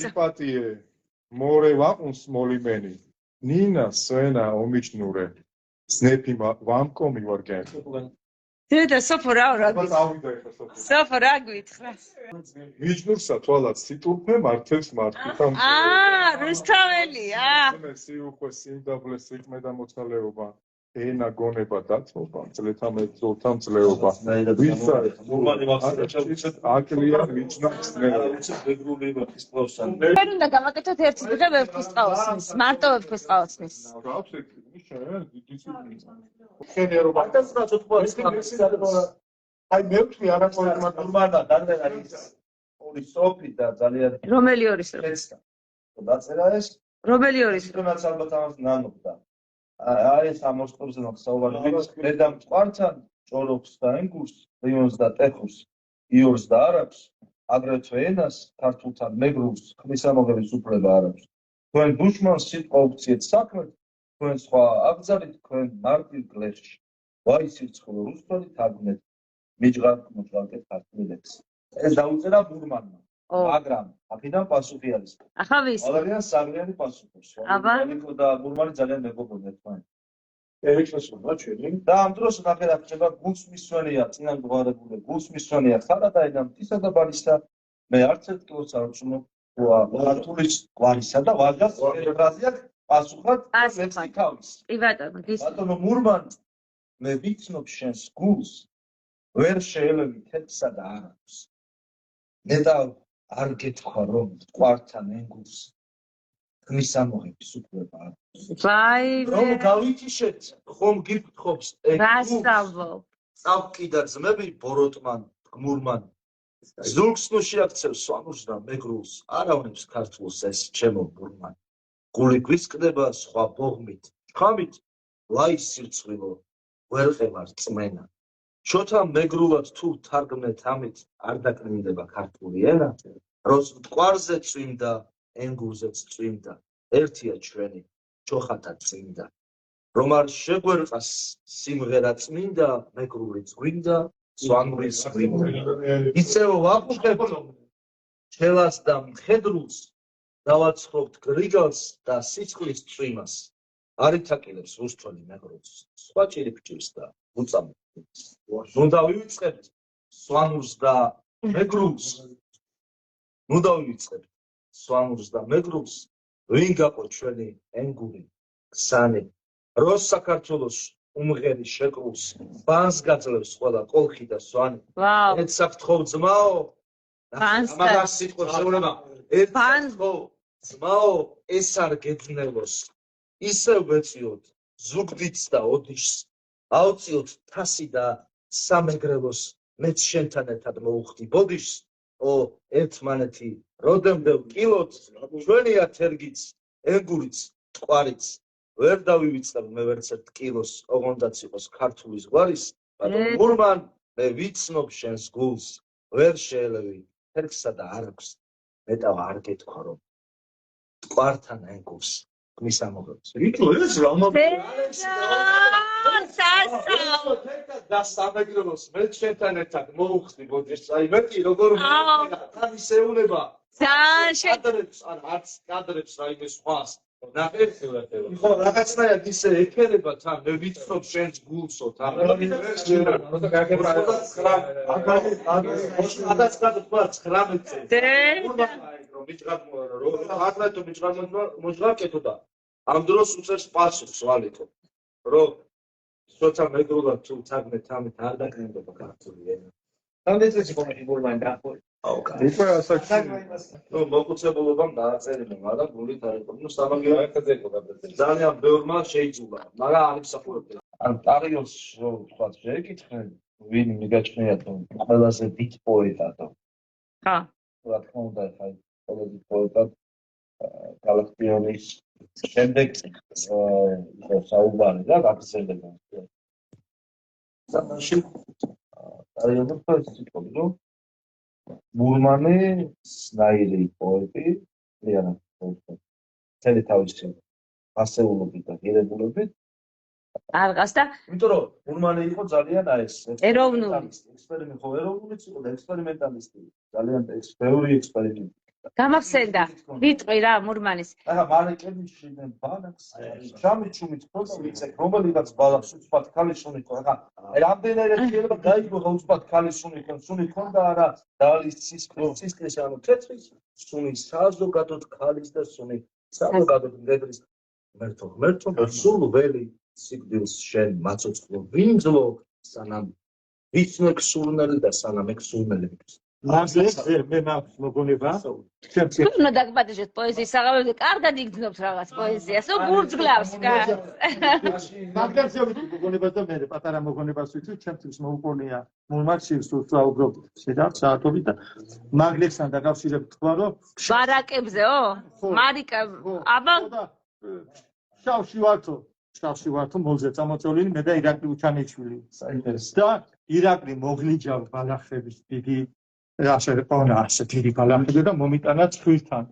სიპატიე მორე ვაყუნს მოლიმენი ნინა სვენა ომიჩნურე სნეფი ვამკომი ვარგენ დედა სოფო რა სოფო რა გვითხრა მიჯნურსა თვალად სიტურფე მართებს მართვითამ რუსთაველია სიუხვე სიმდაბლე სიყმე და მოცალეობა ენა გონება დათმობა მძლეთამ ძლეობა ვისა აკლია მიჯნობს ვერ უნდა გავაკეთოთ ერთი დღე ვეფხისტყაოსნის მარტო ვეფხისტყაოსნის აი მე ვთქვი არაფერი ნორმალდა დაგერა ის ორი სოფი და ძალიან რომელი ორი სოფი დაწერა ეს რომელი ორი სოფი ალბათ ამას ნანობდა აი ეს ამოსტურზე საუბარი მე და მწყართან ჭოროხს და ენგურს რიონს და ტეხურს იორს და არაბს აგრეთვე ენას ქართულთან მეგრულს ხმისამოღების უფლება არ აქვს თქვენ დუშმანს სიტყვა უქციეთ საქმეთ თქვენ სხვა აბძალით თქვენ მარტივ გლეხში ვაი სირცხვილო რუსთველი თარგმნეთ მიჯღარკეთ ქართული ლექსი ეს დაუწერა ბურმანმა მაგრამ აქედან პასუხი არის ახლა ვის ძალიან საგრიანი პასუხი აბა და ბურმანი ძალიან მეგობრობდნენ თქვენ ერექსოსობა ჩვენი და ამ დროს ნახეთ ხდება გულსმისვენია წინან გვარებული გულსმისვენია ხარადაიდან მთისა და ბალისა მე არც ერთ კილოს არ ვწუნო ქართულის გვარისა და ვაჟას ფრაზია პასუხად ლექსი თავის კი ბატონო მურმან მე ვიცნობ შენს გულს ვერ შეელევი თეთრსა და არაფერს ნეტა არ გეთქვა რომ ყვართან ენგურს ხმისამოღების უფლება არ ვაი რომ გავითიშეთ ხომ გიფრთხობს გასწავლო წავკი და ძმები ბოროტმან გმურმან ზურგს ნუ შეაქცევს სვანურს და მეგრულს არავნებს ქართულს ეს ჩემო ბურმან გული გვისკდება სხვა ბოღმით ხამით ლაის სირცხვილო ვერ ყევარ წმენა შოთა მეგრულად თუ თარგმნეთ ამით არ დაკნინდება ქართული ენა როს მტკვარზე წვიმდა ენგურზეც წვიმდა ერთია ჩვენი ჩოხატა წმინდა რომ არ შეგვერყას სიმღერა წმინდა მეგრულიც გვინდა სვანურის გვინდა ისევ ვაკუხებ ჩელას და მხედრულს დავაცხობთ გრიგალს და სიცხლის წვიმას არ ითაკილებს რუსთველი მეგრულს სხვა ჭირიფჭირს და უწამებს ნუ დავივიწყებთ სვანურს და მეგრულს ნუ დავივიწყებთ სვანურს და მეგრულს ვინ გაყო ჩვენი ენგური ქსანი როს საქართველოს უმღერი შეკრულს ბანს გაძლევს ყველა კოლხი და სვანი ერთ საფრთხო ძმაო ამას სიტყვებს ეუბნება ერთ საფრთხო ძმაო ეს არ გეძნელოს ისევ ვეწიოთ ზუგდიდს და ოდიშს აუწიოთ თასი და სამეგრელოს მეც შენთან ერთად მოუხდი ბოდიშს ო ერთმანეთი როდემდე ვკილოთ ჩვენია თერგიც ენგურიც ტყვარიც ვერ დავივიწყებ მე ვერც ერთ კილოს ოღონდაც იყოს ქართულის გვარის მაგრამ მურმან მე ვიცნობ შენს გულს ვერ შეელევი თერგსა და არაქვს მეტავა არ გეთქვა რომ ტყვართან ენგურს მისამოღებს იტო ეს რა და სამეგრელოს მე შენთან ერთად მოუხდი ბოდიშს აი მე კი როგორ ამის ეუნება კადრებს ან არც კადრებს რაიმე სხვას ნახეთ ხო რაღაცნაირად ისე ექერება თან მე ვიცნობ შენს გულსო თან ამ დროს უწევს პასუხს ვალითო რომ სოცა მეგრულად თუ თარგმნეთ ამით არ დაკნინდება ქართული ენა რამდენი წელი გონი ბურმანი დაახორი უკვე ასაკში მოხუცებულობამ დააწერინა მაგრამ გულით არ იყო ნუ სამაგიერო ერთად იყო ძალიან ბევრმა შეიძულა მაგრამ არ იმსახურებდა ან პარიოს რო თქვა შეეკითხენ ვინ მიგაჩნიათ რომ ყველაზე დიდ პოეტად ხა რა თქმა უნდა ხა ყველაზე დიდ პოეტად გალაქტიონის შემდეგ იყო საუბარი და გაგრძელება სამაში არიო პოეტი რომ მურმანი სნაირი პოეტი ლიანა პოეტი თელი თავისი ასეულობით და ღირებულებით არღას და იმიტომ რომ მურმანი იყო ძალიან ეს ეროვნული ექსპერიმენტი ხო ეროვნულიც იყო და ექსპერიმენტალისტი ძალიან ბევრი ექსპერიმენტი გამახსენდა ვიტყვი რა მურმანის ახლა მარეკები შიდნენ ბანაკს ჩამიჩუმით ფოტო ვიცე რომელიღაც ბალახს უცბად ქალიშუნი ხო ახლა რამდენადაც შეიძლება გაიგო რა უცბად ქალიშუნი ხო სუნი ხონდა არა დალის სისკრის ანუ თეთრის სუნი საზოგადოდ ქალის და სუნი საზოგადოდ მდედრის ღმერთო სულ ველი სიკვდილს შენ მაწოწყლო ვინძლო სანამ ვიცნეკ სურნელი და სანამ ეგ სურნელი მაგლებს მე მაქვს მოგონება უნდა დაგპატიჟეთ პოეზიის საღამოზე კარგად იგრძნობთ რაღაც პოეზიას გურძგლავს მაგლებს მოგონება და მე პატარა მოგონებას ვიცი ჩემთვის მოუყოლია მურმანსის უცაუბრობ შედავ საათობით და მაგლებსთან დაკავშირებით თქვა რომ ბარაკებზეო მარიკა აბა შავში ვართო მოზე წამოწოლილი მე და ირაკლი უჩანიშვილი და ირაკლი მოგლიჯავ ბალახების დიდი ასე ყონა ასე დიდი ბალახები და მომიტანა ცხვირთან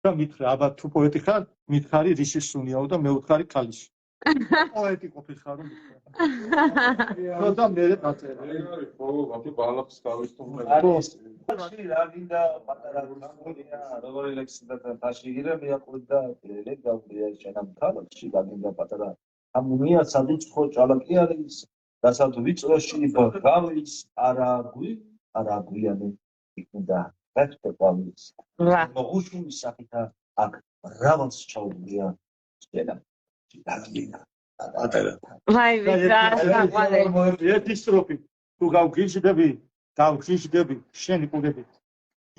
და მითხრა აბა თუ პოეტი ხარ მითხარი რისის სუნიაო და მე ვთხარი ქალიში პოეტი ყოფილიყარ რომ მითხრა და მე დაწერა ხო ბალახს გავისტუმრე რა გინდა პატარა გუნდია როგორი ლექსი და თაში გირა მეაყვიდა ლეგ გავდია შენამ თალში გაგინდა პატარა ამუნია სადიწყო ჭალაკი არის დასად ვიწროში გავის არაგვიანი იქნდა ფაქტობრივად მოხუშული სახითა აქ რავალს ჩაუგია შენამ დაგინა პატარა ვაი ვიძა ერთი სტროფი თუ გავგიჟდები შენი ყურები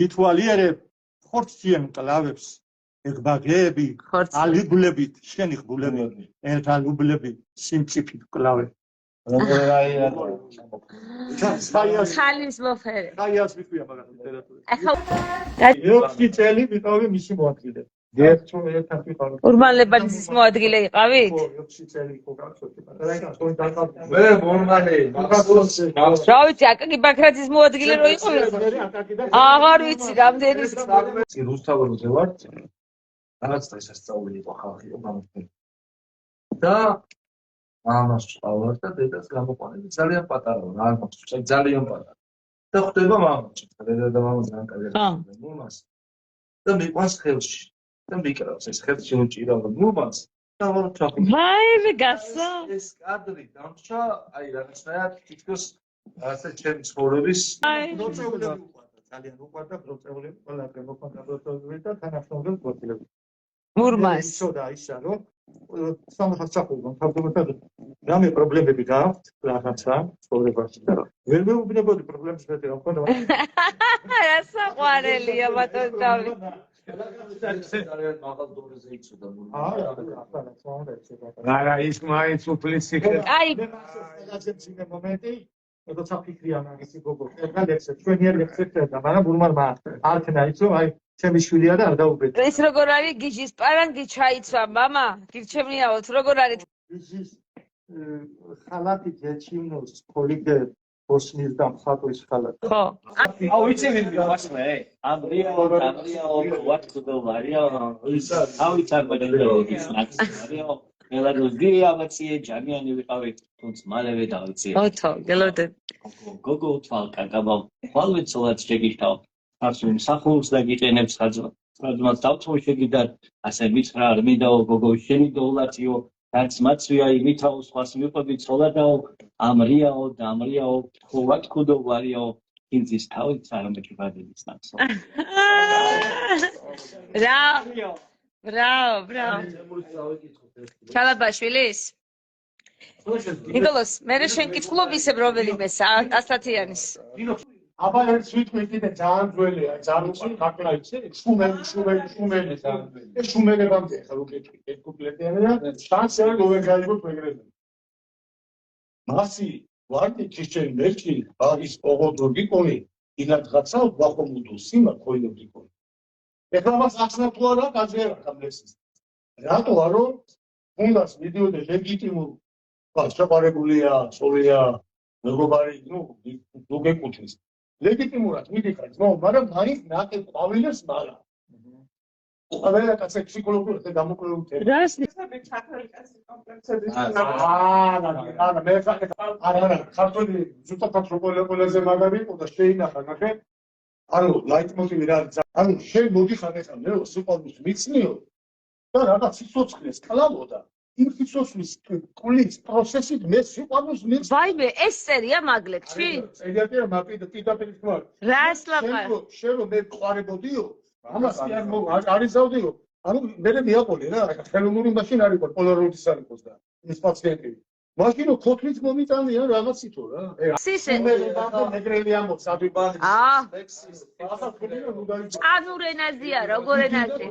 ითვალიერებ ხორციან კლავებს ეგბაგები ალიბლებით შენი ღბულები ერთ ალუბლები სიმწიფით კლავე ხალის მოფერე ხაიას ვიქვია მაგას ლიტერატურაში ახლა 6 წელი ვიყავი მისი მოადგილე ერთად ვიყავი ურმანლებაძის მოადგილე იყავი ხო 6 წელი იყო გახსოვდი მე მორმალე რა ვიცი აკაკი ბაქრაძის მოადგილე რო იყო აღარ ვიცი რამდენი რუსთაველზე ვარ რაღაც დღესასწაული იყო ხალხი მომხდარი და ამას ვყავარ და დედას გამოყვანები ძალიან პატარა რა მაქვს ძალიან პატარა და ხვდება მამაჩი დედა და მამა ძალიან კარგად მომას და მიყვანს ხელში და მიკრავს ეს ხელში უჭირავ მომას და ვარჩახი ვაი გასა ეს კადრი დამჭა აი რაღაცნაირად თითქოს ასე ჩემი ცხოვრების პროცესები უყვარდა ძალიან უყვარდა პროცესები ყველა გამოყვანდა პროცესები და თანახმობენ პროცესები მურმანს ცოტა ისა რომ სამხასახულო თავდაპირველად რამე პრობლემები გააქვთ რაღაცა ცხოვრებაში და ვერ მეუბნებოდი პრობლემებს მეტი რა მქონდა რა საყვარელია ბატონ დავით ძალიან მაღალ დონეზე იცოდა არა ის მაინც უფლისი აი რაღაცა ციგე მომენტი როცა ფიქრია მაგისი გოგო და ლექსი ჩვენი ლექსი და მაგრამ გურმანმა არქნა იცო აი ჩემი შვილია და არ დაუბედე ეს როგორ არის გიჟის პარანგი ჩაიცვა მამა გირჩევნიაოთ როგორ არის გიჟის ხალათი ჯეჩინოს პოლიგე ბოსნის და მხატვრის ხალათი ხო აუ იცი ვინ ვასმე ამრია ვატკუდო ვარია აუ იცარბადე ის ნაცია მელაროზია ამაციე ჯანიანი ვიყავი თუნდაც მალევე დავიცი ოთო გელოდე გოგო თვალ კაკაბა ხვალვე ცოლად შეგიშთავ ასულ სახულს და გიყენებს ხაზმას დავთმო შეგიდა ასე მითხრა არ მინდაო გოგო შენი დოულაციო რაც მაცვია იმითაო სხვას მიყვები ცოლადაო ამრიაო და ამრიაო ხო ვატკუდო ვარიაო ინძის თავით არამეთი ბადების ნაცო ბრავ ჩალაბაშვილის ნიკოლოს მე შენ კითხულობ ისევ რომელიმეს ასათიანის აბა ერთ ვიტყვი კიდე ძალიან ძველია ძალიან ხაკლა იცი შუმელი ეს შუმელებამდე ხა უკეთე ეს კუპლეტიანია შანსი არ გოვეგაიგოთ მეგრები მასი ვარდი ჩიჩენ მერჩი არის პოგოდოგი კონი ინადღაცა ვახომუდო სიმა ქოინოდი კონი ეხლა მას ახსნა თუ არა გაძერა გამლესის რატო არო უნდას მიდიოდე ლეგიტიმურ გასაყარებულია სოლია მეგობარი გეკუთვნის ლეგიტიმურად მიდიხარ ძმაო მაგრამ მაინც ნაკეთ ყვავილებს მარა ყველა კაცი ფსიქოლოგიურად გამოკვლევით რას არა მე არა ქართული ზუსტად ქართული ყველაზე მაგარი იყო და შეინახა ნახე ანუ ლაიტმოტივი რა არის? ანუ შენ მოდიხარ ეხლა მე სიყვარულს მიცნიო და რაღაც სიცოცხლეს კლავოდა. იმ სიცოცხლის კulis პროცესით მე სიყვარულს მიცნი. ვაიმე, ეს წერია მაგლებში? წერია მაგ პირდაპირ თქვა. რა ეს ლაპარაკი? შენ რომ მე ყარებოდიო, ამას კი არ იზავდიო. ანუ მე მეაყოლე რა, ხელოვნური მაშინ არ იყო, პოლაროიდის არ იყოს და ის პაციენტი. მაშინ ქოთლით მომიტანია რაღაცითო რა. სისე. მეგრელი ამბობს ადვიბანი. აა. ლექსის. ახლა თქვენ რომ უნდა ჭანურ ენაზეა, როგორ ენაზე?